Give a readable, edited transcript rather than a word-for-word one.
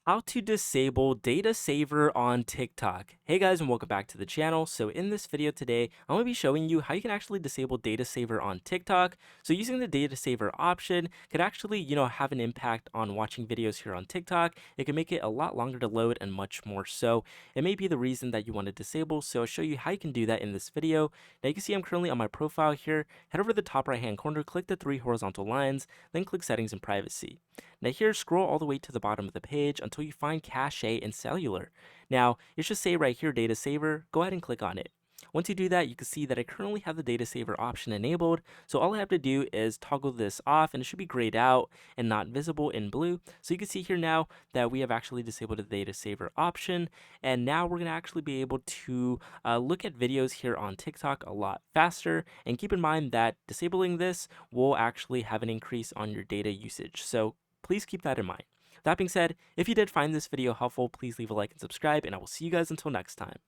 How to disable data saver on TikTok. Hey guys, and welcome back to the channel. So in this video today, I'm going to be showing you how you can actually disable data saver on TikTok. So using the data saver option could actually, have an impact on watching videos here on TikTok. It can make it a lot longer to load and much more. So it may be the reason that you want to disable. So I'll show you how you can do that in this video. Now you can see I'm currently on my profile here. Head over to the top right hand corner, click the three horizontal lines, then click settings and privacy. Now here, scroll all the way to the bottom of the page until you find cache and cellular. Now, it should say right here data saver, go ahead and click on it. Once you do that, you can see that I currently have the data saver option enabled. So all I have to do is toggle this off and it should be grayed out and not visible in blue. So you can see here now that we have actually disabled the data saver option. And now we're going to actually be able to look at videos here on TikTok a lot faster. And keep in mind that disabling this will actually have an increase on your data usage. So please keep that in mind. That being said, if you did find this video helpful, please leave a like and subscribe, and I will see you guys until next time.